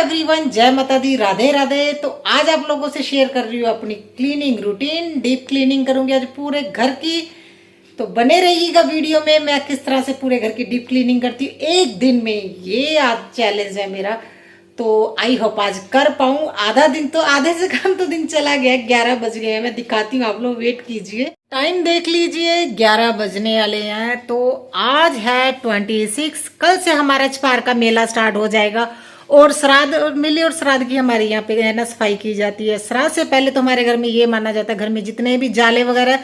Everyone, जय माता दी, राधे राधे। तो आज आप लोगों से शेयर कर रही हूँ अपनी क्लीनिंग रूटीन। डीप क्लीनिंग करूंगी आज पूरे घर की। तो बने रहिएगा वीडियो में, मैं किस तरह से पूरे घर की डीप क्लीनिंग करती हूँ एक दिन में। ये आज चैलेंज है मेरा, तो आई होप आज कर पाऊँ। आधा दिन तो, आधे से कम तो दिन चला गया, 11 बज गए हैं। मैं दिखाती हूँ, आप लोग वेट कीजिए, टाइम देख लीजिए, 11 बजने वाले हैं। तो आज है 26, कल से हमारा छपार का मेला स्टार्ट हो जाएगा। और श्राद्ध और मेले और श्राद्ध की हमारे यहाँ पे है ना सफाई की जाती है। श्राद्ध से पहले तो हमारे घर में ये माना जाता है, घर में जितने भी जाले वगैरह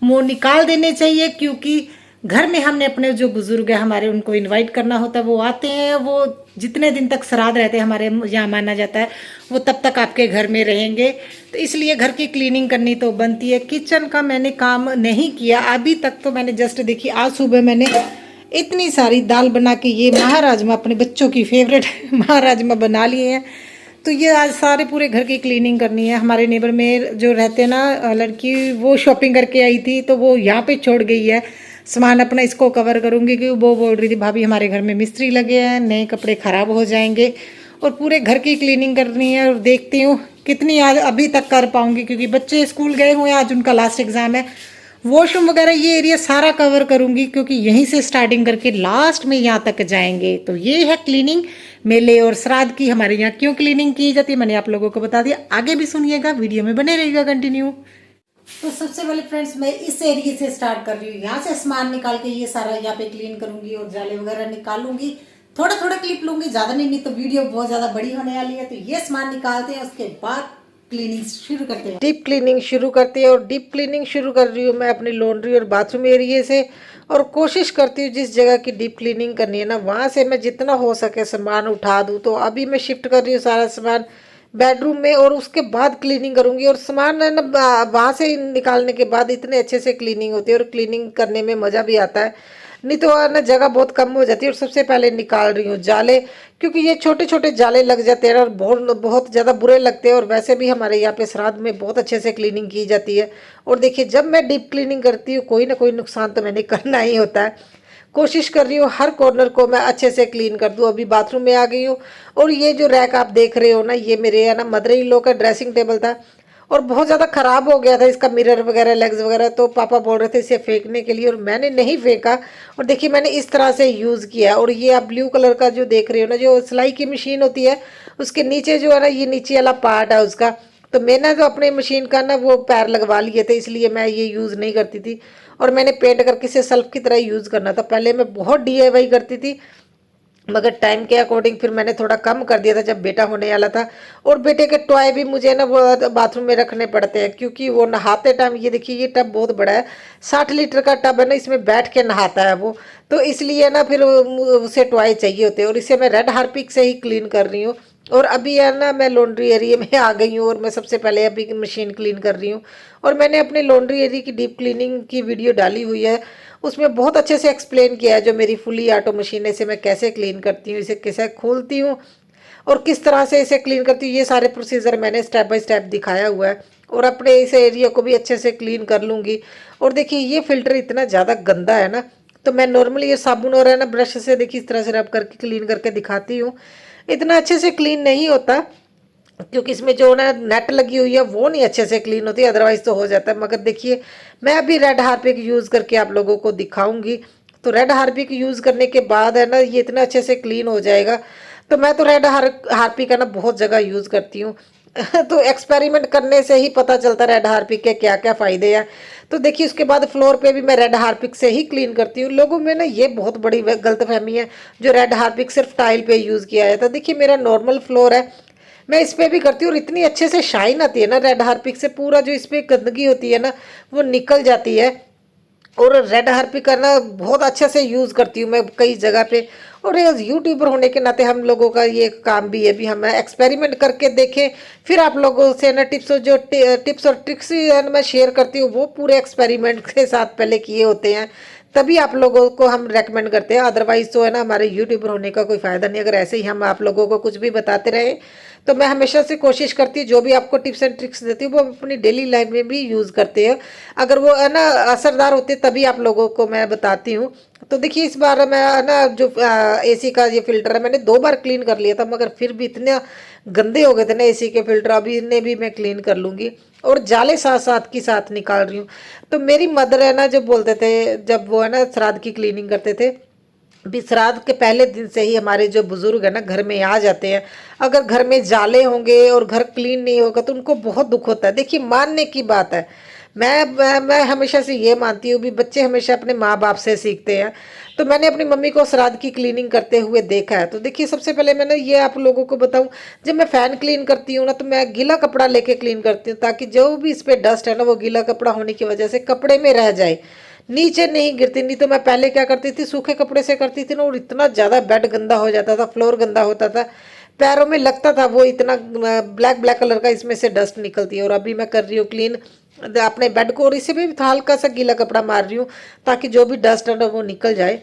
वो निकाल देने चाहिए, क्योंकि घर में हमने अपने जो बुजुर्ग है हमारे उनको इनवाइट करना होता है। वो आते हैं, वो जितने दिन तक श्राद्ध रहते हैं हमारे यहाँ माना जाता है वो तब तक आपके घर में रहेंगे। तो इसलिए घर की क्लीनिंग करनी तो बनती है। किचन का मैंने काम नहीं किया अभी तक, तो मैंने जस्ट देखी आज सुबह मैंने इतनी सारी दाल बना के, ये महाराजमा अपने बच्चों की फेवरेट महाराजमा बना लिए हैं। तो ये आज सारे पूरे घर की क्लीनिंग करनी है। हमारे नेबर में जो रहते हैं ना लड़की, वो शॉपिंग करके आई थी तो वो यहाँ पे छोड़ गई है सामान अपना। इसको कवर करूँगी क्योंकि वो बोल रही थी भाभी हमारे घर में मिस्त्री लगे हैं, नए कपड़े ख़राब हो जाएंगे। और पूरे घर की क्लीनिंग करनी है और देखती हूँ कितनी आज अभी तक कर पाऊँगी, क्योंकि बच्चे स्कूल गए हुए हैं, आज उनका लास्ट एग्ज़ाम है। वॉशरूम वगैरह ये एरिया सारा कवर करूँगी, क्योंकि यहीं से स्टार्टिंग करके लास्ट में यहाँ तक जाएंगे। तो ये है क्लीनिंग मेले और श्राद्ध की। हमारे यहाँ क्यों क्लीनिंग की जाती है मैंने आप लोगों को बता दिया, आगे भी सुनिएगा, वीडियो में बने रहिएगा कंटिन्यू। तो सबसे पहले फ्रेंड्स मैं इस एरिया से स्टार्ट कर रही हूँ। यहाँ से सामान निकाल के ये सारा यहाँ पे क्लीन करूंगी और जाले वगैरह निकालूंगी। थोड़ा थोड़ा क्लिप लूंगी, ज्यादा नहीं तो वीडियो बहुत ज्यादा बड़ी होने वाली है। तो ये सामान निकालते हैं, उसके बाद क्लीनिंग शुरू करते हैं। डीप क्लीनिंग शुरू करते हैं। और डीप क्लीनिंग शुरू कर रही हूँ मैं अपनी लॉन्ड्री और बाथरूम एरिया से। और कोशिश करती हूँ जिस जगह की डीप क्लीनिंग करनी है ना, वहाँ से मैं जितना हो सके सामान उठा दूँ। तो अभी मैं शिफ्ट कर रही हूँ सारा सामान बेडरूम में, और उसके बाद क्लीनिंग करूँगी। और सामान है ना वहाँ से निकालने के बाद इतने अच्छे से क्लीनिंग होती है और क्लीनिंग करने में मज़ा भी आता है। नहीं तो ना जगह बहुत कम हो जाती है। और सबसे पहले निकाल रही हूँ जाले, क्योंकि ये छोटे छोटे जाले लग जाते हैं और बहुत ज़्यादा बुरे लगते हैं। और वैसे भी हमारे यहाँ पे श्राद्ध में बहुत अच्छे से क्लीनिंग की जाती है। और देखिए जब मैं डीप क्लीनिंग करती हूँ कोई ना कोई नुकसान तो मैंने करना ही होता है। कोशिश कर रही हूँ हर कॉर्नर को मैं अच्छे से क्लीन कर दूँ। अभी बाथरूम में आ गई हूँ। और ये जो रैक आप देख रहे हो ना, ये मेरे है ना मदर इन लॉ का ड्रेसिंग टेबल था और बहुत ज़्यादा ख़राब हो गया था इसका मिरर वगैरह, लेग्स वगैरह। तो पापा बोल रहे थे इसे फेंकने के लिए, और मैंने नहीं फेंका। और देखिए मैंने इस तरह से यूज़ किया। और ये आप ब्लू कलर का जो देख रहे हो ना, जो सिलाई की मशीन होती है उसके नीचे जो है ना, ये नीचे वाला पार्ट है उसका। तो मैंने जो अपने मशीन का ना वो पैर लगवा लिए थे, इसलिए मैं ये यूज़ नहीं करती थी। और मैंने पेंट करके इसे सेल्फ की तरह यूज़ करना था। पहले मैं बहुत DIY करती थी, मगर टाइम के अकॉर्डिंग फिर मैंने थोड़ा कम कर दिया था जब बेटा होने वाला था। और बेटे के टॉय भी मुझे ना वो बाथरूम में रखने पड़ते हैं, क्योंकि वो नहाते टाइम, ये देखिए ये टब बहुत बड़ा है, 60 लीटर का टब है ना, इसमें बैठ के नहाता है वो। तो इसलिए ना फिर उसे टॉय चाहिए होते हैं। और इसे मैं रेड हार्पिक से ही क्लीन कर रही हूँ। और अभी है ना मैं लॉन्ड्री एरिया में आ गई हूँ, और मैं सबसे पहले अभी मशीन क्लीन कर रही हूँ। और मैंने अपने लॉन्ड्री एरिया की डीप क्लीनिंग की वीडियो डाली हुई है, उसमें बहुत अच्छे से एक्सप्लेन किया है जो मेरी फुली ऑटो मशीन है, इसे मैं कैसे क्लीन करती हूँ, इसे कैसे खोलती हूँ और किस तरह से इसे क्लीन करती हूँ। ये सारे प्रोसीजर मैंने स्टेप बाय स्टेप दिखाया हुआ है। और अपने इस एरिया को भी अच्छे से क्लीन कर लूँगी। और देखिए ये फिल्टर इतना ज़्यादा गंदा है ना, तो मैं नॉर्मली ये साबुन और है ना ब्रश से देखिए इस तरह से रब करके क्लीन करके दिखाती हूँ। इतना अच्छे से क्लीन नहीं होता, क्योंकि इसमें जो ना नेट लगी हुई है वो नहीं अच्छे से क्लीन होती, अदरवाइज तो हो जाता है। मगर देखिए मैं अभी रेड हार्पिक यूज़ करके आप लोगों को दिखाऊंगी। तो रेड हार्पिक यूज़ करने के बाद है ना ये इतना अच्छे से क्लीन हो जाएगा। तो मैं तो रेड हार्पिक है ना बहुत जगह यूज़ करती हूँ तो एक्सपेरिमेंट करने से ही पता चलता है रेड हार्पिक के क्या क्या फ़ायदे हैं। तो देखिए उसके बाद फ्लोर पे भी मैं रेड हार्पिक से ही क्लीन करती हूँ। लोगों में ना ये बहुत बड़ी गलतफहमी है, जो रेड हार्पिक सिर्फ टाइल पे यूज़ किया जाता है। देखिए मेरा नॉर्मल फ्लोर है, मैं इस पर भी करती हूँ। और इतनी अच्छे से शाइन आती है ना रेड हार्पिक से, पूरा जो इस पर गंदगी होती है ना वो निकल जाती है। और रेड हार्पिक करना बहुत अच्छे से यूज़ करती हूँ मैं कई जगह पे। और एज यूट्यूबर होने के नाते हम लोगों का ये काम भी है, भी हम एक्सपेरिमेंट करके देखें, फिर आप लोगों से ना टिप्स और ट्रिक्स मैं शेयर करती हूँ, वो पूरे एक्सपेरिमेंट के साथ पहले किए होते हैं, तभी आप लोगों को हम रेकमेंड करते हैं। अदरवाइज तो है ना हमारे यूट्यूबर होने का कोई फ़ायदा नहीं। अगर ऐसे ही हम आप लोगों को कुछ भी बताते रहे तो मैं हमेशा से कोशिश करती हूँ जो भी आपको टिप्स एंड ट्रिक्स देती हूँ वो अपनी डेली लाइफ में भी यूज़ करते हैं। अगर वो है ना असरदार होते तभी आप लोगों को मैं बताती हूँ। तो देखिए इस बार मैं ना जो एसी का ये फिल्टर है मैंने 2 बार क्लीन कर लिया था, मगर फिर भी इतने गंदे हो गए थे ना एसी के फिल्टर। अभी इन्हें भी मैं क्लीन कर लूँगी। और जाले साथ साथ की साथ निकाल रही हूँ। तो मेरी मदर है ना जो बोलते थे, जब वो है ना श्राद्ध की क्लीनिंग करते थे, भी श्राद्ध के पहले दिन से ही हमारे जो बुजुर्ग है ना घर में आ जाते हैं। अगर घर में जाले होंगे और घर क्लीन नहीं होगा तो उनको बहुत दुख होता है। देखिए मानने की बात है। मैं हमेशा से ये मानती हूँ भी बच्चे हमेशा अपने माँ बाप से सीखते हैं। तो मैंने अपनी मम्मी को श्राद्ध की क्लीनिंग करते हुए देखा है। तो देखिए सबसे पहले मैंने ये आप लोगों को बताऊं, जब मैं फ़ैन क्लीन करती हूँ ना तो मैं गीला कपड़ा लेके क्लीन करती हूँ, ताकि जो भी इस पर डस्ट है ना वो गीला कपड़ा होने की वजह से कपड़े में रह जाए, नीचे नहीं गिरती। नहीं तो मैं पहले क्या करती थी, सूखे कपड़े से करती थी ना, और इतना ज़्यादा बेड गंदा हो जाता था, फ्लोर गंदा होता था, पैरों में लगता था वो इतना ब्लैक ब्लैक कलर का इसमें से डस्ट निकलती है। और अभी मैं कर रही हूँ क्लीन अपने बेड को, और इसे भी हल्का सा गीला कपड़ा मार रही हूँ ताकि जो भी डस्ट है ना वो निकल जाए।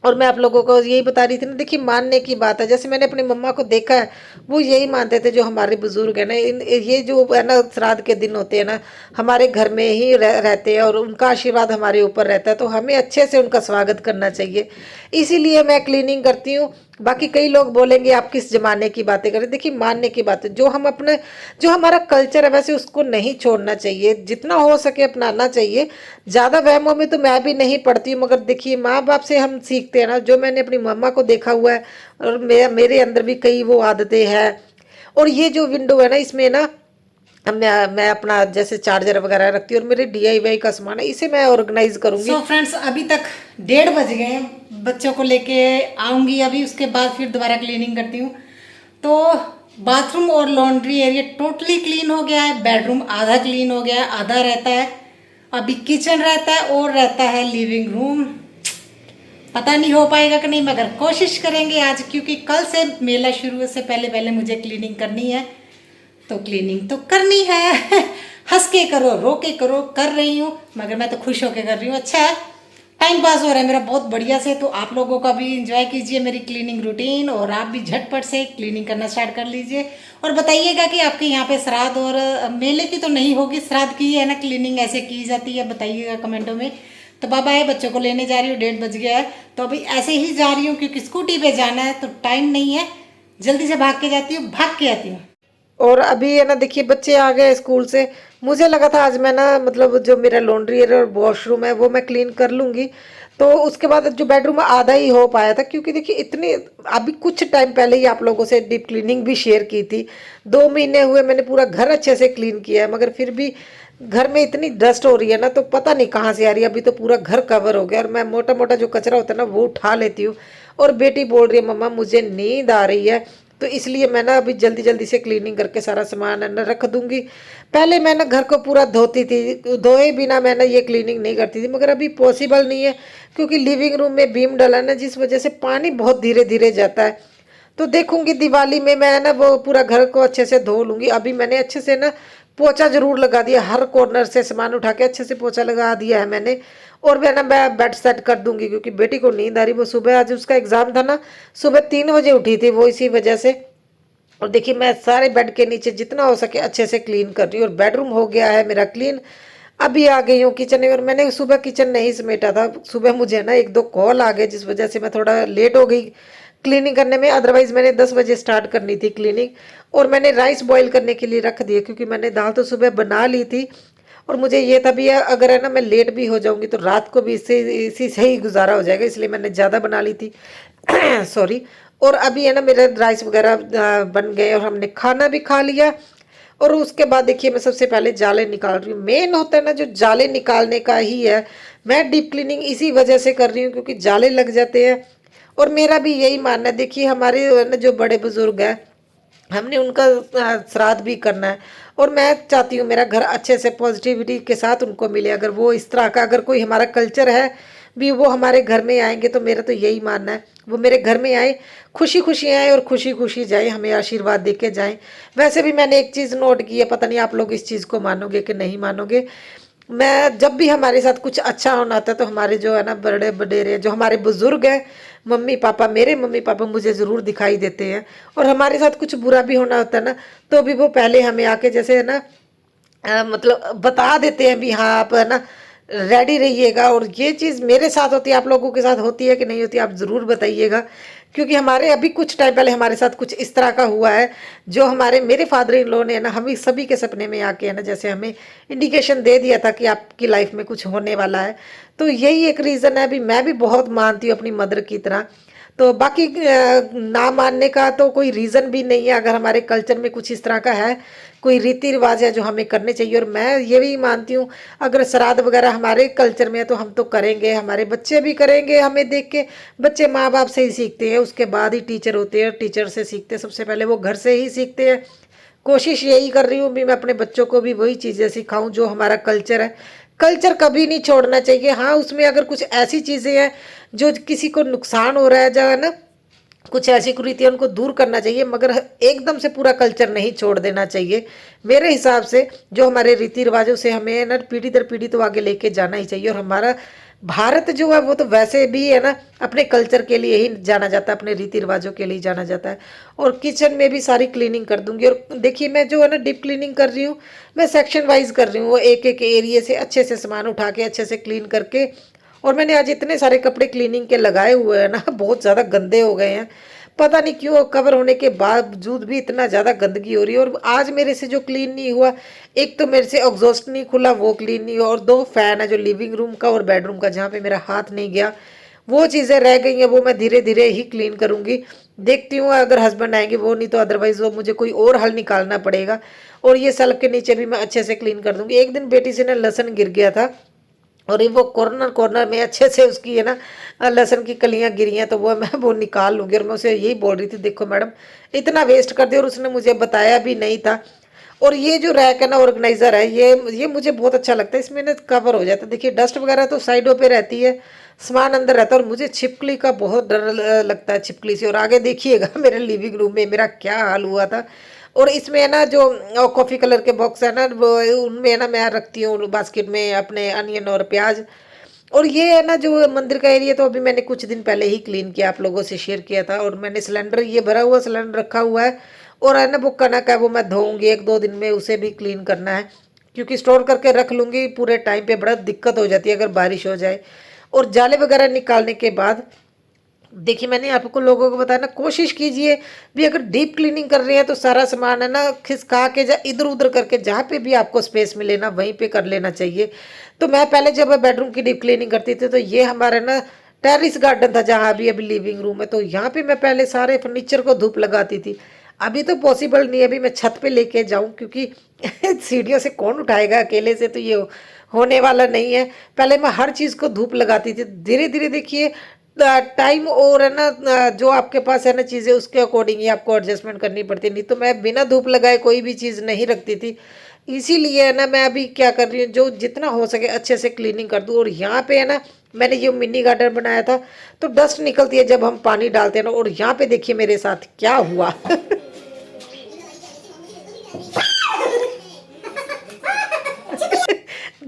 और मैं आप लोगों को यही बता रही थी ना, देखिए मानने की बात है। जैसे मैंने अपनी मम्मा को देखा है, वो यही मानते थे, जो हमारे बुजुर्ग है ना, ये जो है ना श्राद्ध के दिन होते हैं ना हमारे घर में ही रहते हैं, और उनका आशीर्वाद हमारे ऊपर रहता है। तो हमें अच्छे से उनका स्वागत करना चाहिए, इसीलिए मैं क्लीनिंग करती हूँ। बाकी कई लोग बोलेंगे आप किस जमाने की बातें करें। देखिए मानने की बात है, जो हमारा कल्चर है वैसे उसको नहीं छोड़ना चाहिए, जितना हो सके अपनाना चाहिए। ज़्यादा वहमों में तो मैं भी नहीं पड़ती हूँ, मगर देखिए माँ बाप से हम सीखते हैं ना। जो मैंने अपनी मम्मा को देखा हुआ है, और मेरे अंदर भी कई वो आदतें हैं। और ये जो विंडो है ना इसमें ना मैं अपना जैसे चार्जर वगैरह रखती हूँ, और मेरे DIY का सामान है, इसे मैं ऑर्गेनाइज करूँगी। सो फ्रेंड्स अभी तक 1:30 बज गए हैं, बच्चों को लेके आऊंगी अभी, उसके बाद फिर दोबारा क्लीनिंग करती हूँ। तो बाथरूम और लॉन्ड्री एरिया टोटली क्लीन हो गया है, बेडरूम आधा क्लीन हो गया है, आधा रहता है। अभी किचन रहता है और रहता है लिविंग रूम। पता नहीं हो पाएगा कि नहीं, मगर कोशिश करेंगे आज, क्योंकि कल से मेला शुरू से पहले पहले मुझे क्लीनिंग करनी है। तो क्लीनिंग तो करनी है हंस के करो रो के करो, कर रही हूँ, मगर मैं तो खुश होके कर रही हूँ। अच्छा है, टाइम पास हो रहा है मेरा बहुत बढ़िया से। तो आप लोगों का भी इंजॉय कीजिए मेरी क्लीनिंग रूटीन, और आप भी झटपट से क्लीनिंग करना स्टार्ट कर लीजिए। और बताइएगा कि आपके यहाँ पे श्राद्ध और मेले की तो नहीं होगी, श्राद्ध की है ना क्लीनिंग ऐसे की जाती है, बताइएगा कमेंटों में। तो बाबा है, बच्चों को लेने जा रही हूँ, 1:30 बज गया है। तो अभी ऐसे ही जा रही हूँ क्योंकि स्कूटी पे जाना है, तो टाइम नहीं है, जल्दी से भाग के जाती हूँ, भाग के आती हूँ। और अभी है ना देखिए बच्चे आ गए स्कूल से। मुझे लगा था आज मैं ना मतलब जो मेरा लॉन्ड्री एरिया और वॉशरूम है वो मैं क्लीन कर लूँगी। तो उसके बाद जो बेडरूम आधा ही हो पाया था, क्योंकि देखिए इतने अभी कुछ टाइम पहले ही आप लोगों से डीप क्लीनिंग भी शेयर की थी। 2 महीने हुए मैंने पूरा घर अच्छे से क्लीन किया है, मगर फिर भी घर में इतनी डस्ट हो रही है ना, तो पता नहीं कहाँ से आ रही है। अभी तो पूरा घर कवर हो गया, और मैं मोटा मोटा जो कचरा होता है ना वो उठा लेती हूँ। और बेटी बोल रही है मम्मा मुझे नींद आ रही है, तो इसलिए मैं ना अभी जल्दी जल्दी से क्लीनिंग करके सारा सामान है ना रख दूंगी। पहले मैं ना घर को पूरा धोती थी, धोए बिना मैं ना ये क्लीनिंग नहीं करती थी, मगर अभी पॉसिबल नहीं है, क्योंकि लिविंग रूम में बीम डला ना, जिस वजह से पानी बहुत धीरे धीरे जाता है। तो देखूंगी दिवाली में मैं ना वो पूरा घर को अच्छे से धो लूँगी। अभी मैंने अच्छे से ना पोछा जरूर लगा दिया, हर कॉर्नर से सामान उठा के अच्छे से पोछा लगा दिया है मैंने। और मैं बेड सेट कर दूंगी, क्योंकि बेटी को नींद आ रही, वो सुबह आज उसका एग्जाम था ना, सुबह 3 बजे उठी थी वो, इसी वजह से। और देखिए मैं सारे बेड के नीचे जितना हो सके अच्छे से क्लीन कर रही हूँ, और बेडरूम हो गया है मेरा क्लीन। अभी आ गई हूँ किचन में, और मैंने सुबह किचन नहीं समेटा था। सुबह मुझे ना 1-2 कॉल आ गए, जिस वजह से मैं थोड़ा लेट हो गई क्लीनिंग करने में। अदरवाइज मैंने 10 बजे स्टार्ट करनी थी क्लीनिंग। और मैंने राइस बॉईल करने के लिए रख दिए, क्योंकि मैंने दाल तो सुबह बना ली थी। और मुझे ये था भी अगर है ना मैं लेट भी हो जाऊंगी तो रात को भी इसी से ही गुजारा हो जाएगा, इसलिए मैंने ज़्यादा बना ली थी सॉरी। और अभी है ना मेरे राइस वगैरह बन गए, और हमने खाना भी खा लिया। और उसके बाद देखिए मैं सबसे पहले जाले निकाल रही हूँ। मेन होता है ना जो जाले निकालने का ही है। मैं डीप क्लीनिंग इसी वजह से कर रही हूँ, क्योंकि जाले लग जाते हैं। और मेरा भी यही मानना है, देखिए हमारे ना जो बड़े बुजुर्ग हैं, हमने उनका श्राद्ध भी करना है, और मैं चाहती हूँ मेरा घर अच्छे से पॉजिटिविटी के साथ उनको मिले। अगर वो इस तरह का अगर कोई हमारा कल्चर है भी, वो हमारे घर में आएंगे, तो मेरा तो यही मानना है वो मेरे घर में आए, खुशी खुशी आए और खुशी खुशी जाए, हमें आशीर्वाद दे के जाएँ। वैसे भी मैंने एक चीज़ नोट की है, पता नहीं आप लोग इस चीज़ को मानोगे कि नहीं मानोगे। मैं जब भी हमारे साथ कुछ अच्छा होना आता है, तो हमारे जो है ना बड़े बडेरे जो हमारे बुजुर्ग हैं मम्मी पापा, मेरे मम्मी पापा मुझे ज़रूर दिखाई देते हैं। और हमारे साथ कुछ बुरा भी होना होता है ना, तो भी वो पहले हमें आके जैसे है ना मतलब बता देते हैं भी हाँ आप है ना रेडी रहिएगा। और ये चीज़ मेरे साथ होती है, आप लोगों के साथ होती है कि नहीं होती, आप ज़रूर बताइएगा। क्योंकि हमारे अभी कुछ टाइम पहले हमारे साथ कुछ इस तरह का हुआ है, जो हमारे मेरे फादर इन लॉ ने ना हमें सभी के सपने में आके है ना जैसे हमें इंडिकेशन दे दिया था कि आपकी लाइफ में कुछ होने वाला है। तो यही एक रीज़न है, अभी मैं भी बहुत मानती हूँ अपनी मदर की तरह। तो बाकी ना मानने का तो कोई रीज़न भी नहीं है, अगर हमारे कल्चर में कुछ इस तरह का है, कोई रीति रिवाज है जो हमें करने चाहिए। और मैं ये भी मानती हूँ, अगर श्राद्ध वगैरह हमारे कल्चर में है तो हम तो करेंगे, हमारे बच्चे भी करेंगे। हमें देख के बच्चे माँ बाप से ही सीखते हैं, उसके बाद ही टीचर होते हैं, टीचर से सीखते हैं, सबसे पहले वो घर से ही सीखते हैं। कोशिश यही कर रही हूँ भी मैं अपने बच्चों को भी वही चीज़ें सिखाऊं जो हमारा कल्चर है। कल्चर कभी नहीं छोड़ना चाहिए। हाँ, उसमें अगर कुछ ऐसी चीज़ें हैं जो किसी को नुकसान हो रहा है, जो है ना कुछ ऐसी कुरीतियां, उनको दूर करना चाहिए, मगर एकदम से पूरा कल्चर नहीं छोड़ देना चाहिए। मेरे हिसाब से जो हमारे रीति रिवाजों से हमें ना पीढ़ी दर पीढ़ी तो आगे लेके जाना ही चाहिए। और हमारा भारत जो है वो तो वैसे भी है ना अपने कल्चर के लिए ही जाना जाता है, अपने रीति रिवाजों के लिए जाना जाता है। और किचन में भी सारी क्लीनिंग कर दूंगी। और देखिए मैं जो है ना डीप क्लीनिंग कर रही हूँ, मैं सेक्शन वाइज कर रही हूँ, वो एक एक एरिए से अच्छे से सामान उठा के अच्छे से क्लीन करके। और मैंने आज इतने सारे कपड़े क्लीनिंग के लगाए हुए हैं ना, बहुत ज़्यादा गंदे हो गए हैं, पता नहीं क्यों कवर होने के बावजूद भी इतना ज़्यादा गंदगी हो रही है। और आज मेरे से जो क्लीन नहीं हुआ, एक तो मेरे से एग्जॉस्ट नहीं खुला, वो क्लीन नहीं हुआ, और दो फैन है जो लिविंग रूम का और बेडरूम का जहाँ पे मेरा हाथ नहीं गया, वो चीज़ें रह गई हैं, वो मैं धीरे धीरे ही क्लीन करूँगी। देखती हूँ अगर हस्बैंड आएंगे, वो नहीं तो अदरवाइज वो मुझे कोई और हल निकालना पड़ेगा। और ये सल्फ के नीचे भी मैं अच्छे से क्लीन कर दूँगी। एक दिन बेटी से ना लहसुन गिर गया था, और ये वो कॉर्नर कॉर्नर में अच्छे से उसकी है ना लहसुन की कलियां गिरी हैं, तो वो मैं वो निकाल लूँगी। और मैं उसे यही बोल रही थी, देखो मैडम इतना वेस्ट कर दिया, और उसने मुझे बताया भी नहीं था। और ये जो रैक है ना ऑर्गेनाइजर है, ये मुझे बहुत अच्छा लगता है, इसमें ना कवर हो जाता है। देखिए डस्ट वगैरह तो साइडों पे रहती है, सामान अंदर रहता है। और मुझे छिपकली का बहुत डर लगता है, छिपकली से। और आगे देखिएगा मेरे लिविंग रूम में मेरा क्या हाल हुआ था। और इसमें है ना जो कॉफ़ी कलर के बॉक्स है ना, वो उनमें है ना मैं रखती हूँ बास्केट में अपने अनियन और प्याज। और ये है ना जो मंदिर का एरिया, तो अभी मैंने कुछ दिन पहले ही क्लीन किया, आप लोगों से शेयर किया था। और मैंने सिलेंडर, ये भरा हुआ सिलेंडर रखा हुआ है। और है ना वो कनक है, वो मैं धोऊंगी 1-2 दिन में, उसे भी क्लीन करना है। क्योंकि स्टोर करके रख लूँगी पूरे टाइम पे बड़ा दिक्कत हो जाती है अगर बारिश हो जाए। और जाले वगैरह निकालने के बाद देखिए मैंने आपको लोगों को बताया ना, कोशिश कीजिए भी अगर डीप क्लीनिंग कर रहे हैं तो सारा सामान है ना खिसका के इधर उधर करके जहाँ पे भी आपको स्पेस मिले ना वहीं पे कर लेना चाहिए। तो मैं पहले जब बेडरूम की डीप क्लीनिंग करती थी, तो ये हमारा ना टेरिस गार्डन था जहाँ अभी लिविंग रूम है, तो यहाँ पे मैं पहले सारे फर्नीचर को धूप लगाती थी। अभी तो पॉसिबल नहीं है, अभी मैं छत पे लेके जाऊँ, क्योंकि सीढ़ियों से कौन उठाएगा अकेले से, तो ये होने वाला नहीं है। पहले मैं हर चीज़ को धूप लगाती थी, धीरे धीरे देखिए टाइम और है ना जो आपके पास है ना चीज़ें, उसके अकॉर्डिंग ही आपको एडजस्टमेंट करनी पड़ती है। नहीं तो मैं बिना धूप लगाए कोई भी चीज़ नहीं रखती थी। इसीलिए है ना मैं अभी क्या कर रही हूँ, जो जितना हो सके अच्छे से क्लीनिंग कर दूँ। और यहाँ पे है ना मैंने ये मिनी गार्डन बनाया था, तो डस्ट निकलती है जब हम पानी डालते हैं ना। और यहाँ पे देखिए मेरे साथ क्या हुआ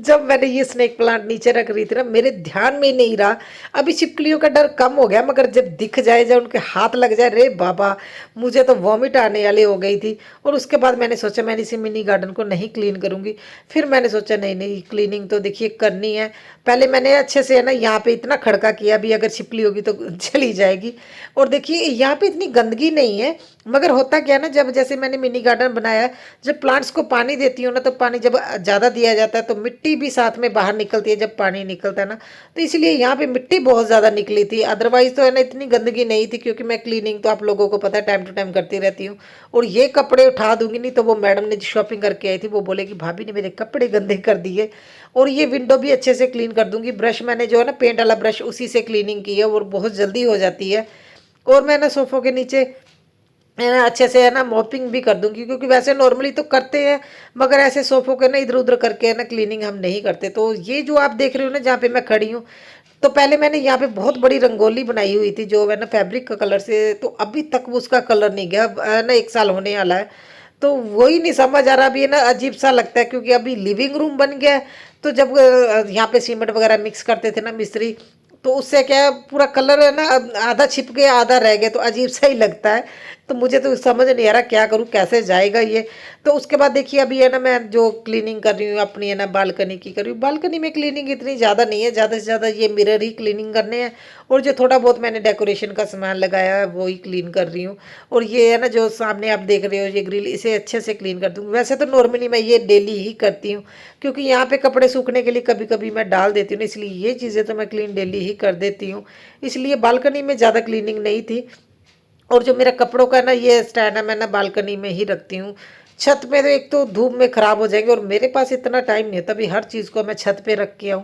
जब मैंने ये स्नेक प्लांट नीचे रख रही थी ना, मेरे ध्यान में ही नहीं रहा। अभी छिपकलियों का डर कम हो गया, मगर जब दिख जाए, जब उनके हाथ लग जाए, रे बाबा मुझे तो वॉमिट आने वाली हो गई थी। और उसके बाद मैंने सोचा मैंने इसी मिनी गार्डन को नहीं क्लीन करूँगी। फिर मैंने सोचा नहीं नहीं, क्लीनिंग तो देखिए करनी है। पहले मैंने अच्छे से है ना यहाँ पे इतना खड़का किया, भी अगर छिपकली होगी तो चली जाएगी। और देखिए यहाँ पे इतनी गंदगी नहीं है, मगर होता क्या है ना, जब जैसे मैंने मिनी गार्डन बनाया, जब प्लांट्स को पानी देती हूँ ना, तो पानी जब ज़्यादा दिया जाता है तो मिट्टी भी साथ में बाहर निकलती है जब पानी निकलता है ना। तो इसलिए यहाँ पे मिट्टी बहुत ज़्यादा निकली थी, अदरवाइज तो है ना इतनी गंदगी नहीं थी, क्योंकि मैं क्लीनिंग तो आप लोगों को पता है टाइम टू टाइम करती रहती हूँ। और ये कपड़े उठा दूंगी, नहीं तो वो मैडम ने शॉपिंग करके आई थी, वो बोलेगी भाभी ने मेरे कपड़े गंदे कर दिए। और ये विंडो भी अच्छे से क्लीन कर दूंगी। ब्रश मैंने जो है ना पेंट वाला ब्रश, उसी से क्लीनिंग की है, और बहुत जल्दी हो जाती है। और मैं ना सोफों के नीचे है ना अच्छे से है ना मॉपिंग भी कर दूंगी, क्योंकि वैसे नॉर्मली तो करते हैं, मगर ऐसे सोफों के ना इधर उधर करके है ना क्लीनिंग हम नहीं करते। तो ये जो आप देख रहे हो ना जहाँ पे मैं खड़ी हूँ, तो पहले मैंने यहाँ पे बहुत बड़ी रंगोली बनाई हुई थी जो है ना फैब्रिक का कलर से, तो अभी तक वो उसका कलर नहीं गया, है ना 1 साल होने वाला है। तो वही नहीं समझ आ रहा, अभी है ना अजीब सा लगता है, क्योंकि अभी लिविंग रूम बन गया है। तो जब यहाँ पे सीमेंट वगैरह मिक्स करते थे ना मिस्त्री, तो उससे क्या है, पूरा कलर है ना आधा छिप गया आधा रह गया, तो अजीब सा ही लगता है। तो मुझे तो समझ नहीं आ रहा क्या करूँ, कैसे जाएगा ये। तो उसके बाद देखिए अभी है ना मैं जो क्लीनिंग कर रही हूँ अपनी है ना बालकनी की कर रही हूँ। बालकनी में क्लीनिंग इतनी ज़्यादा नहीं है, ज़्यादा से ज़्यादा ये मिरर ही क्लीनिंग करने हैं, और जो थोड़ा बहुत मैंने डेकोरेशन का सामान लगाया है वो ही क्लीन कर रही हूँ। और ये है ना जो सामने आप देख रहे हो ये ग्रिल, इसे अच्छे से क्लीन कर दूँगी। वैसे तो नॉर्मली मैं ये डेली ही करती हूँ, क्योंकि यहाँ पे कपड़े सूखने के लिए कभी कभी मैं डाल देती हूँ ना, इसलिए ये चीज़ें तो मैं क्लीन डेली ही कर देती हूँ। इसलिए बालकनी में ज़्यादा क्लीनिंग नहीं थी। और जो मेरा कपड़ों का ना ये स्टैंड है, मैं ना बालकनी में ही रखती हूँ। छत में तो एक तो धूप में ख़राब हो जाएंगे, और मेरे पास इतना टाइम नहीं होता, अभी हर चीज़ को मैं छत पे रख के आऊँ।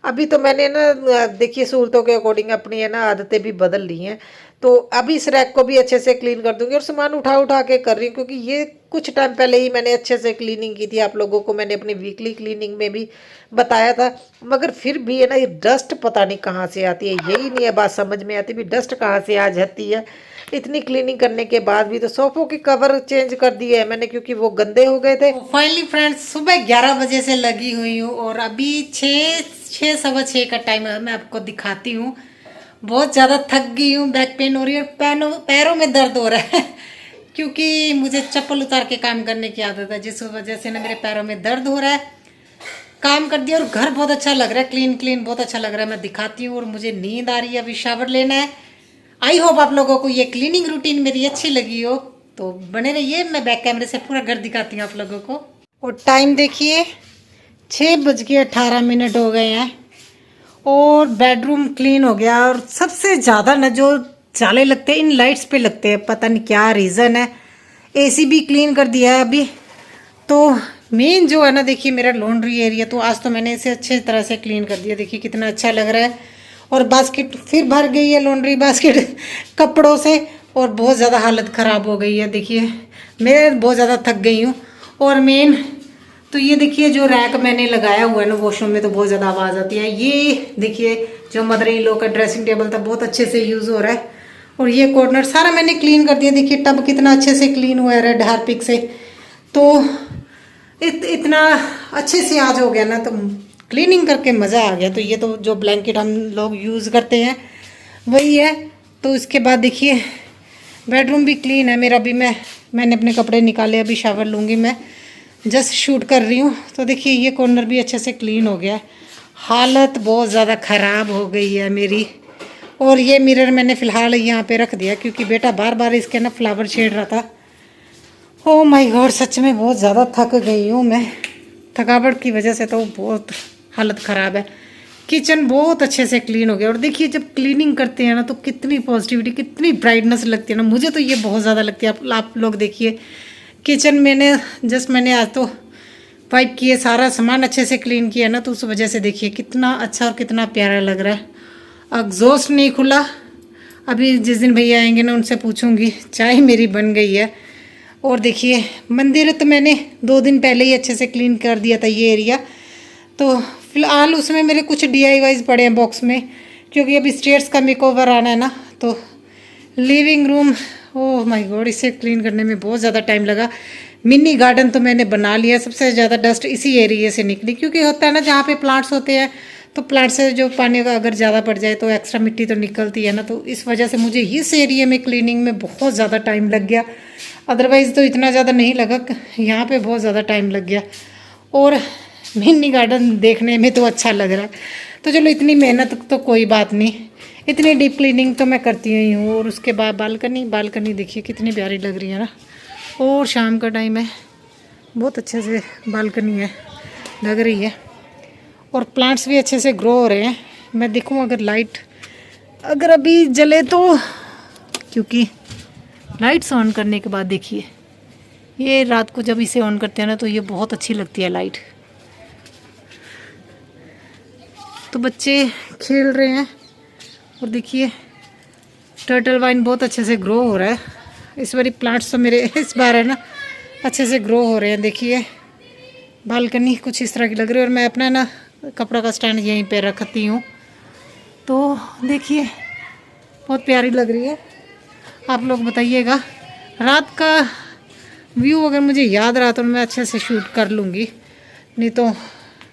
अभी तो मैंने ना देखिए सहूलतों के अकॉर्डिंग अपनी है ना आदतें भी बदल ली हैं। तो अभी इस रैक को भी अच्छे से क्लीन कर दूंगी, और सामान उठा उठा के कर रही हूँ, क्योंकि ये कुछ टाइम पहले ही मैंने अच्छे से क्लीनिंग की थी। आप लोगों को मैंने अपनी वीकली क्लीनिंग में भी बताया था, मगर फिर भी है ना ये डस्ट पता नहीं कहाँ से आती है, यही नहीं है बात समझ में आती भी डस्ट कहाँ से आ जाती है। इतनी क्लीनिंग करने के बाद भी। तो सोफों के कवर चेंज कर दिए हैं मैंने, क्योंकि वो गंदे हो गए थे। तो फाइनली फ्रेंड्स सुबह 11 बजे से लगी हुई हूँ और अभी 6 6 सवा 6 का टाइम है। मैं आपको दिखाती हूँ। बहुत ज़्यादा थक गई हूँ, बैक पेन हो रही है और पैरों में दर्द हो रहा है क्योंकि मुझे चप्पल उतार के काम करने की आदत है, जिस वजह से ना मेरे पैरों में दर्द हो रहा है। काम कर दिया और घर बहुत अच्छा लग रहा है, क्लीन क्लीन बहुत अच्छा लग रहा है। मैं दिखाती हूँ और मुझे नींद आ रही है, अभी शावर लेना है। आई होप आप लोगों को ये क्लीनिंग रूटीन मेरी अच्छी लगी हो, तो बने रहिए। मैं बैक कैमरे से पूरा घर दिखाती हूँ आप लोगों को। और टाइम देखिए 6:18 हो गए हैं और बेडरूम क्लीन हो गया। और सबसे ज़्यादा ना जो जाले लगते हैं इन लाइट्स पे लगते हैं, पता नहीं क्या रीज़न है। एसी भी क्लीन कर दिया है अभी। तो मेन जो है ना देखिए मेरा लॉन्ड्री एरिया, तो आज तो मैंने इसे अच्छे तरह से क्लीन कर दिया। देखिए कितना अच्छा लग रहा है। और बास्केट फिर भर गई है, लॉन्ड्री बास्केट कपड़ों से, और बहुत ज़्यादा हालत ख़राब हो गई है। देखिए मैं बहुत ज़्यादा थक गई हूँ। और मेन तो ये देखिए जो रैक मैंने लगाया हुआ है ना वॉशरूम में, तो बहुत ज़्यादा आवाज़ आती है। ये देखिए जो मदर इन लॉ का ड्रेसिंग टेबल था बहुत अच्छे से यूज़ हो रहा है। और ये कॉर्नर सारा मैंने क्लीन कर दिया। देखिए टब कितना अच्छे से क्लीन हुआ है रेड हार्पिक से। तो इतना अच्छे से आज हो गया ना, तो क्लीनिंग करके मज़ा आ गया। तो ये तो जो ब्लैंकेट हम लोग यूज़ करते हैं वही है। तो इसके बाद देखिए बेडरूम भी क्लीन है मेरा। भी मैंने अपने कपड़े निकाले, अभी शावर लूँगी। मैं जस्ट शूट कर रही हूँ। तो देखिए ये कॉर्नर भी अच्छे से क्लीन हो गया। हालत बहुत ज़्यादा ख़राब हो गई है मेरी। और ये मिरर मैंने फ़िलहाल यहाँ पे रख दिया, क्योंकि बेटा बार बार इसके ना फ्लावर छेड़ रहा था। ओह माय गॉड, सच में बहुत ज़्यादा थक गई हूँ मैं। थकावट की वजह से तो बहुत हालत ख़राब है। किचन बहुत अच्छे से क्लीन हो गया। और देखिए जब क्लीनिंग करते हैं ना तो कितनी पॉजिटिविटी, कितनी ब्राइटनेस लगती है ना। मुझे तो ये बहुत ज़्यादा लगती है। आप लोग देखिए किचन मैंने आज तो वाइप किए, सारा सामान अच्छे से क्लीन किया ना, तो उस वजह से देखिए कितना अच्छा और कितना प्यारा लग रहा है। एग्जॉस्ट नहीं खुला। अभी जिस दिन भैया आएंगे ना उनसे पूछूंगी। चाय मेरी बन गई है। और देखिए मंदिर तो मैंने 2 दिन पहले ही अच्छे से क्लीन कर दिया था ये एरिया। तो फिलहाल उसमें मेरे कुछ DIYs पड़े हैं बॉक्स में, क्योंकि अभी स्टेयर्स का मेकओवर आना है ना। तो living room, oh my God, इसे क्लीन करने में बहुत ज़्यादा टाइम लगा। मिनी गार्डन तो मैंने बना लिया। सबसे ज़्यादा डस्ट इसी एरिया से निकली, क्योंकि होता है ना जहाँ पे प्लांट्स होते हैं, तो प्लांट से जो पानी का अगर ज़्यादा पड़ जाए तो एक्स्ट्रा मिट्टी तो निकलती है ना। तो इस वजह से मुझे इस एरिया में क्लीनिंग में बहुत ज़्यादा टाइम लग गया। अदरवाइज़ तो इतना ज़्यादा नहीं लगा, यहाँ पे बहुत ज़्यादा टाइम लग गया। और मिनी गार्डन देखने में तो अच्छा लग रहा है। तो चलो इतनी मेहनत तो कोई बात नहीं, इतनी डीप क्लीनिंग तो मैं करती ही हूँ। और उसके बाद बालकनी देखिए कितनी प्यारी लग रही है ना। और शाम का टाइम है, बहुत अच्छे से बालकनी है लग रही है। और प्लांट्स भी अच्छे से ग्रो हो रहे हैं। मैं देखूँ अगर लाइट अगर अभी जले तो, क्योंकि लाइट्स ऑन करने के बाद देखिए ये रात को जब इसे ऑन करते हैं ना तो ये बहुत अच्छी लगती है लाइट। तो बच्चे खेल रहे हैं। और देखिए टर्टल वाइन बहुत अच्छे से ग्रो हो रहा है। इस बारी प्लांट्स तो मेरे इस बार है ना अच्छे से ग्रो हो रहे हैं। देखिए बालकनी कुछ इस तरह की लग रही है। और मैं अपना ना कपड़ा का स्टैंड यहीं पे रखती हूँ। तो देखिए बहुत प्यारी लग रही है। आप लोग बताइएगा। रात का व्यू अगर मुझे याद रहा तो मैं अच्छे से शूट कर लूँगी, नहीं तो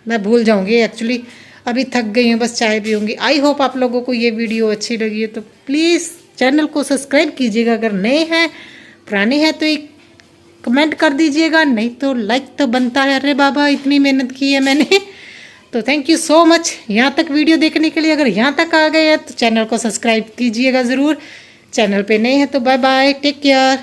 मैं भूल जाऊँगी। एक्चुअली अभी थक गई हूँ, बस चाय पीऊँगी। आई होप आप लोगों को ये वीडियो अच्छी लगी है तो प्लीज़ चैनल को सब्सक्राइब कीजिएगा, अगर नए हैं, पुराने हैं तो एक कमेंट कर दीजिएगा, नहीं तो लाइक तो बनता है। अरे बाबा इतनी मेहनत की है मैंने। तो थैंक यू सो मच यहाँ तक वीडियो देखने के लिए। अगर यहाँ तक आ गए हैं तो चैनल को सब्सक्राइब कीजिएगा ज़रूर, चैनल पे नए हैं तो बाय बाय, टेक केयर।